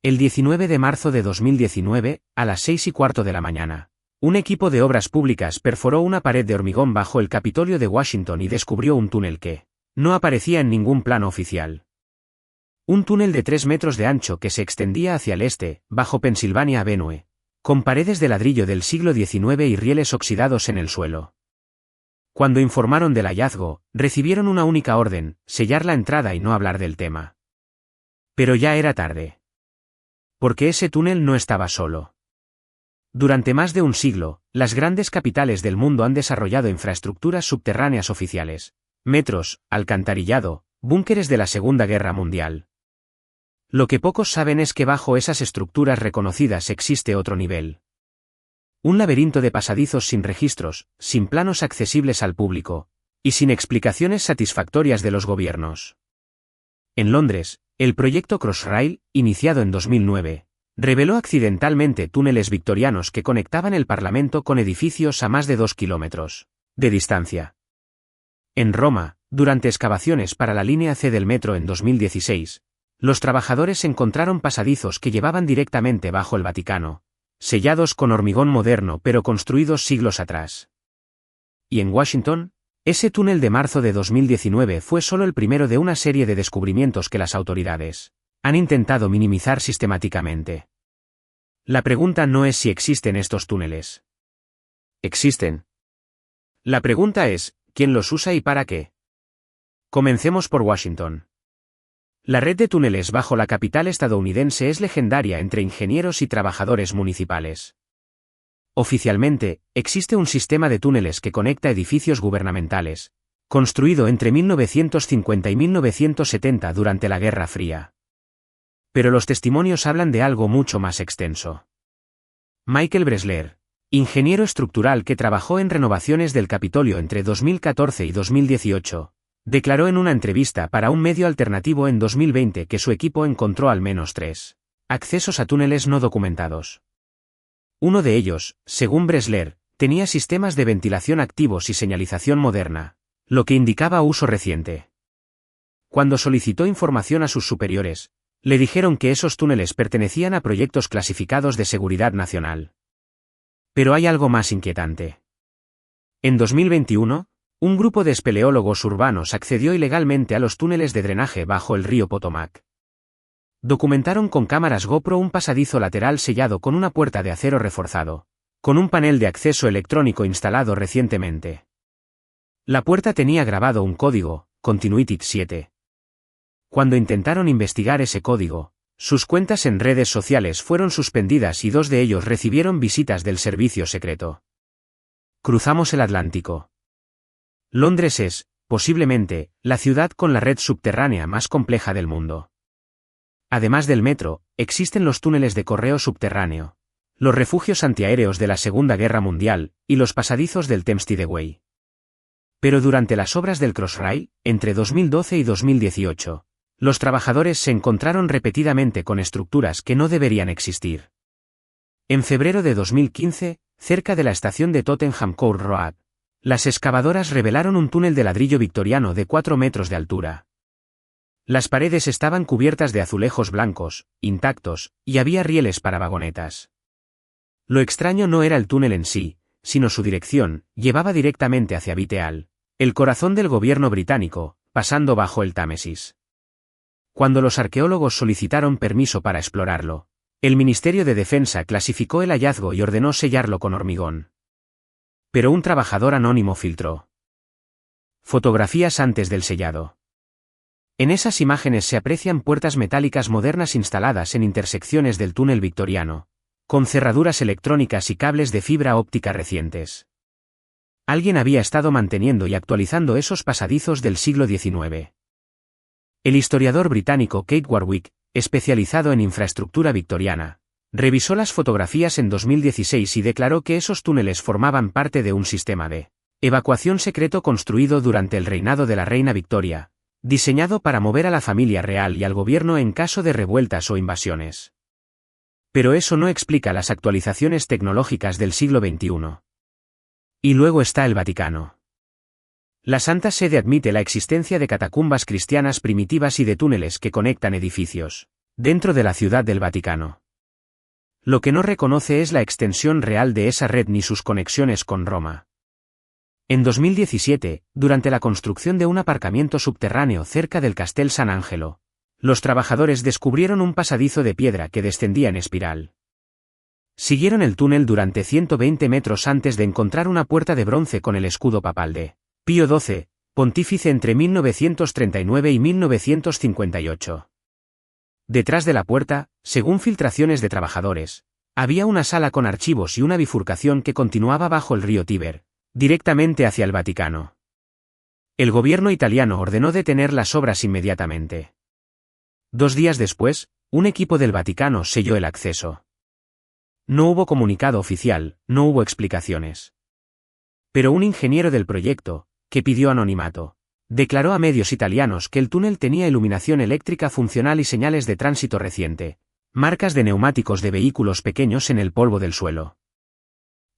El 19 de marzo de 2019, a las 6:15 de la mañana, un equipo de obras públicas perforó una pared de hormigón bajo el Capitolio de Washington y descubrió un túnel que no aparecía en ningún plano oficial. Un túnel de 3 metros de ancho que se extendía hacia el este, bajo Pennsylvania Avenue, con paredes de ladrillo del siglo XIX y rieles oxidados en el suelo. Cuando informaron del hallazgo, recibieron una única orden: sellar la entrada y no hablar del tema. Pero ya era tarde. Porque ese túnel no estaba solo. Durante más de un siglo, las grandes capitales del mundo han desarrollado infraestructuras subterráneas oficiales, metros, alcantarillado, búnkeres de la Segunda Guerra Mundial. Lo que pocos saben es que bajo esas estructuras reconocidas existe otro nivel. Un laberinto de pasadizos sin registros, sin planos accesibles al público, y sin explicaciones satisfactorias de los gobiernos. En Londres, el proyecto Crossrail, iniciado en 2009, reveló accidentalmente túneles victorianos que conectaban el Parlamento con edificios a más de 2 kilómetros de distancia. En Roma, durante excavaciones para la línea C del metro en 2016, los trabajadores encontraron pasadizos que llevaban directamente bajo el Vaticano, sellados con hormigón moderno pero construidos siglos atrás. Y en Washington, ese túnel de marzo de 2019 fue solo el primero de una serie de descubrimientos que las autoridades han intentado minimizar sistemáticamente. La pregunta no es si existen estos túneles. Existen. La pregunta es, ¿quién los usa y para qué? Comencemos por Washington. La red de túneles bajo la capital estadounidense es legendaria entre ingenieros y trabajadores municipales. Oficialmente, existe un sistema de túneles que conecta edificios gubernamentales, construido entre 1950 y 1970 durante la Guerra Fría. Pero los testimonios hablan de algo mucho más extenso. Michael Bressler, ingeniero estructural que trabajó en renovaciones del Capitolio entre 2014 y 2018, declaró en una entrevista para un medio alternativo en 2020 que su equipo encontró al menos 3 accesos a túneles no documentados. Uno de ellos, según Bressler, tenía sistemas de ventilación activos y señalización moderna, lo que indicaba uso reciente. Cuando solicitó información a sus superiores, le dijeron que esos túneles pertenecían a proyectos clasificados de seguridad nacional. Pero hay algo más inquietante. En 2021, un grupo de espeleólogos urbanos accedió ilegalmente a los túneles de drenaje bajo el río Potomac. Documentaron con cámaras GoPro un pasadizo lateral sellado con una puerta de acero reforzado, con un panel de acceso electrónico instalado recientemente. La puerta tenía grabado un código, Continuity 7. Cuando intentaron investigar ese código, sus cuentas en redes sociales fueron suspendidas y 2 de ellos recibieron visitas del servicio secreto. Cruzamos el Atlántico. Londres es, posiblemente, la ciudad con la red subterránea más compleja del mundo. Además del metro, existen los túneles de correo subterráneo, los refugios antiaéreos de la Segunda Guerra Mundial, y los pasadizos del Thames Tideway. Pero durante las obras del Crossrail, entre 2012 y 2018, los trabajadores se encontraron repetidamente con estructuras que no deberían existir. En febrero de 2015, cerca de la estación de Tottenham Court Road, las excavadoras revelaron un túnel de ladrillo victoriano de 4 metros de altura. Las paredes estaban cubiertas de azulejos blancos, intactos, y había rieles para vagonetas. Lo extraño no era el túnel en sí, sino su dirección: llevaba directamente hacia Whitehall, el corazón del gobierno británico, pasando bajo el Támesis. Cuando los arqueólogos solicitaron permiso para explorarlo, el Ministerio de Defensa clasificó el hallazgo y ordenó sellarlo con hormigón. Pero un trabajador anónimo filtró fotografías antes del sellado. En esas imágenes se aprecian puertas metálicas modernas instaladas en intersecciones del túnel victoriano, con cerraduras electrónicas y cables de fibra óptica recientes. Alguien había estado manteniendo y actualizando esos pasadizos del siglo XIX. El historiador británico Kate Warwick, especializado en infraestructura victoriana, revisó las fotografías en 2016 y declaró que esos túneles formaban parte de un sistema de evacuación secreto construido durante el reinado de la reina Victoria, diseñado para mover a la familia real y al gobierno en caso de revueltas o invasiones. Pero eso no explica las actualizaciones tecnológicas del siglo XXI. Y luego está el Vaticano. La Santa Sede admite la existencia de catacumbas cristianas primitivas y de túneles que conectan edificios, dentro de la Ciudad del Vaticano. Lo que no reconoce es la extensión real de esa red ni sus conexiones con Roma. En 2017, durante la construcción de un aparcamiento subterráneo cerca del Castel San Angelo, los trabajadores descubrieron un pasadizo de piedra que descendía en espiral. Siguieron el túnel durante 120 metros antes de encontrar una puerta de bronce con el escudo papal de Pío XII, pontífice entre 1939 y 1958. Detrás de la puerta, según filtraciones de trabajadores, había una sala con archivos y una bifurcación que continuaba bajo el río Tíber, directamente hacia el Vaticano. El gobierno italiano ordenó detener las obras inmediatamente. 2 días después, un equipo del Vaticano selló el acceso. No hubo comunicado oficial, no hubo explicaciones. Pero un ingeniero del proyecto, que pidió anonimato, declaró a medios italianos que el túnel tenía iluminación eléctrica funcional y señales de tránsito reciente, marcas de neumáticos de vehículos pequeños en el polvo del suelo.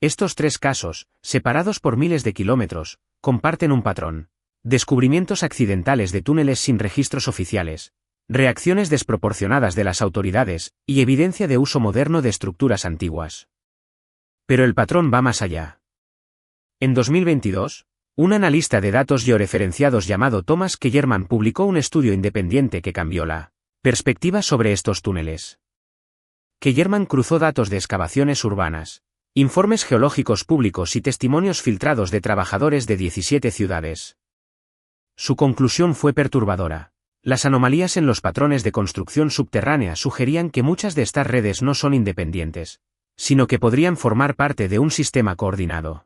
Estos 3 casos, separados por miles de kilómetros, comparten un patrón: descubrimientos accidentales de túneles sin registros oficiales, reacciones desproporcionadas de las autoridades, y evidencia de uso moderno de estructuras antiguas. Pero el patrón va más allá. En 2022, un analista de datos georreferenciados llamado Thomas Kellerman publicó un estudio independiente que cambió la perspectiva sobre estos túneles. Kellerman cruzó datos de excavaciones urbanas, informes geológicos públicos y testimonios filtrados de trabajadores de 17 ciudades. Su conclusión fue perturbadora. Las anomalías en los patrones de construcción subterránea sugerían que muchas de estas redes no son independientes, sino que podrían formar parte de un sistema coordinado.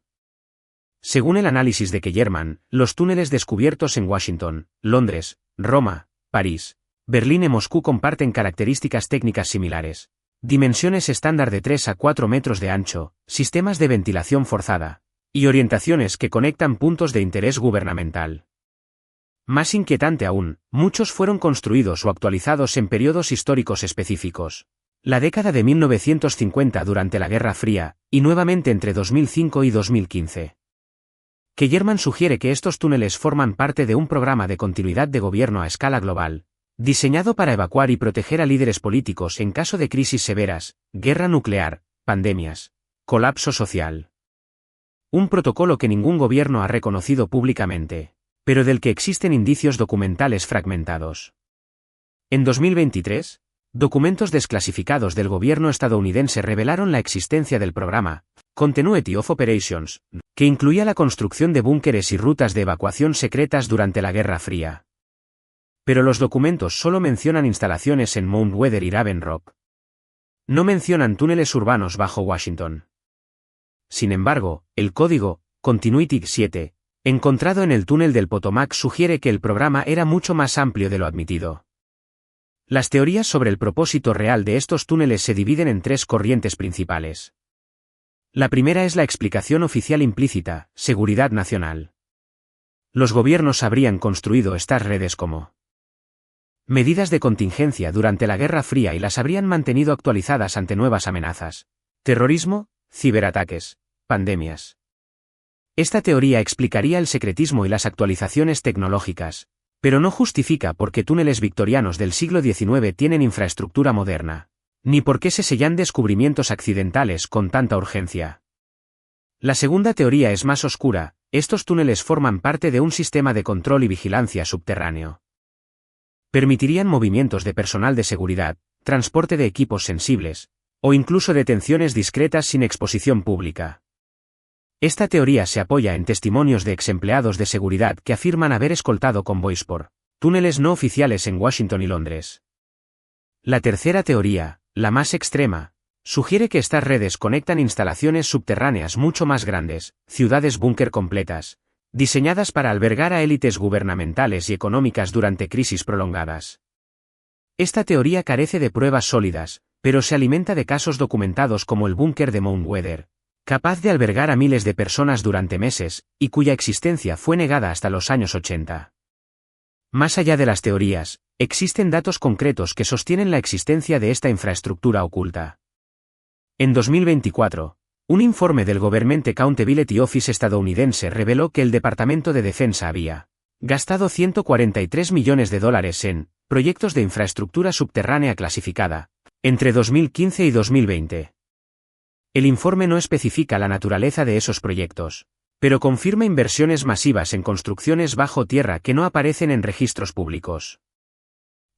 Según el análisis de Kellerman, los túneles descubiertos en Washington, Londres, Roma, París, Berlín y Moscú comparten características técnicas similares: dimensiones estándar de 3 a 4 metros de ancho, sistemas de ventilación forzada, y orientaciones que conectan puntos de interés gubernamental. Más inquietante aún, muchos fueron construidos o actualizados en periodos históricos específicos: la década de 1950 durante la Guerra Fría, y nuevamente entre 2005 y 2015. Kellerman sugiere que estos túneles forman parte de un programa de continuidad de gobierno a escala global, diseñado para evacuar y proteger a líderes políticos en caso de crisis severas, guerra nuclear, pandemias, colapso social. Un protocolo que ningún gobierno ha reconocido públicamente, pero del que existen indicios documentales fragmentados. En 2023, documentos desclasificados del gobierno estadounidense revelaron la existencia del programa Continuity of Operations, que incluía la construcción de búnkeres y rutas de evacuación secretas durante la Guerra Fría. Pero los documentos solo mencionan instalaciones en Mount Weather y Raven Rock. No mencionan túneles urbanos bajo Washington. Sin embargo, el código Continuity 7, encontrado en el túnel del Potomac, sugiere que el programa era mucho más amplio de lo admitido. Las teorías sobre el propósito real de estos túneles se dividen en 3 corrientes principales. La primera es la explicación oficial implícita: seguridad nacional. Los gobiernos habrían construido estas redes como medidas de contingencia durante la Guerra Fría y las habrían mantenido actualizadas ante nuevas amenazas: terrorismo, ciberataques, pandemias. Esta teoría explicaría el secretismo y las actualizaciones tecnológicas, pero no justifica por qué túneles victorianos del siglo XIX tienen infraestructura moderna, ni por qué se sellan descubrimientos accidentales con tanta urgencia. La segunda teoría es más oscura: estos túneles forman parte de un sistema de control y vigilancia subterráneo. Permitirían movimientos de personal de seguridad, transporte de equipos sensibles, o incluso detenciones discretas sin exposición pública. Esta teoría se apoya en testimonios de exempleados de seguridad que afirman haber escoltado convoys por túneles no oficiales en Washington y Londres. La tercera teoría, la más extrema, sugiere que estas redes conectan instalaciones subterráneas mucho más grandes, ciudades búnker completas, diseñadas para albergar a élites gubernamentales y económicas durante crisis prolongadas. Esta teoría carece de pruebas sólidas, pero se alimenta de casos documentados como el búnker de Mount Weather, capaz de albergar a miles de personas durante meses, y cuya existencia fue negada hasta los años 80. Más allá de las teorías, existen datos concretos que sostienen la existencia de esta infraestructura oculta. En 2024, un informe del Government Accountability Office estadounidense reveló que el Departamento de Defensa había gastado $143 millones en proyectos de infraestructura subterránea clasificada, entre 2015 y 2020. El informe no especifica la naturaleza de esos proyectos, pero confirma inversiones masivas en construcciones bajo tierra que no aparecen en registros públicos.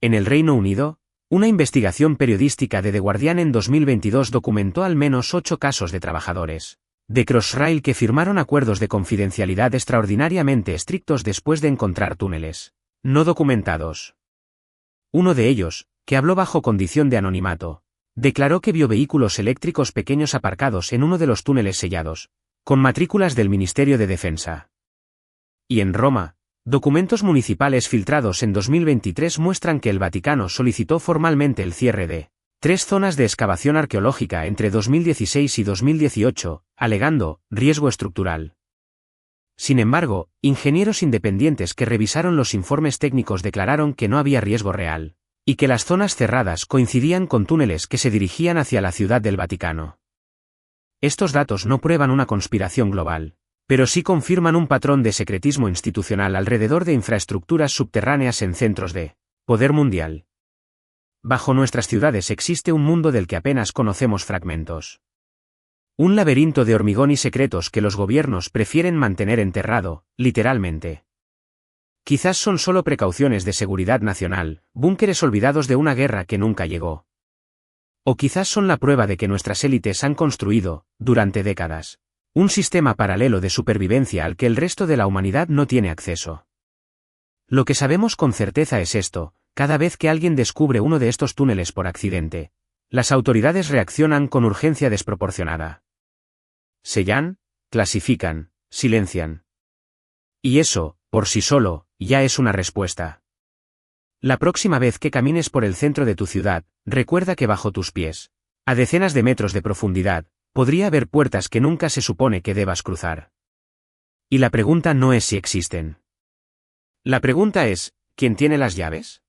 En el Reino Unido, una investigación periodística de The Guardian en 2022 documentó al menos 8 casos de trabajadores de Crossrail que firmaron acuerdos de confidencialidad extraordinariamente estrictos después de encontrar túneles no documentados. Uno de ellos, que habló bajo condición de anonimato, declaró que vio vehículos eléctricos pequeños aparcados en uno de los túneles sellados, con matrículas del Ministerio de Defensa. Y en Roma, documentos municipales filtrados en 2023 muestran que el Vaticano solicitó formalmente el cierre de 3 zonas de excavación arqueológica entre 2016 y 2018, alegando riesgo estructural. Sin embargo, ingenieros independientes que revisaron los informes técnicos declararon que no había riesgo real, y que las zonas cerradas coincidían con túneles que se dirigían hacia la Ciudad del Vaticano. Estos datos no prueban una conspiración global, pero sí confirman un patrón de secretismo institucional alrededor de infraestructuras subterráneas en centros de poder mundial. Bajo nuestras ciudades existe un mundo del que apenas conocemos fragmentos. Un laberinto de hormigón y secretos que los gobiernos prefieren mantener enterrado, literalmente. Quizás son solo precauciones de seguridad nacional, búnkeres olvidados de una guerra que nunca llegó. O quizás son la prueba de que nuestras élites han construido, durante décadas, un sistema paralelo de supervivencia al que el resto de la humanidad no tiene acceso. Lo que sabemos con certeza es esto: cada vez que alguien descubre uno de estos túneles por accidente, las autoridades reaccionan con urgencia desproporcionada. Sellan, clasifican, silencian. Y eso, por sí solo, ya es una respuesta. La próxima vez que camines por el centro de tu ciudad, recuerda que bajo tus pies, a decenas de metros de profundidad, podría haber puertas que nunca se supone que debas cruzar. Y la pregunta no es si existen. La pregunta es, ¿quién tiene las llaves?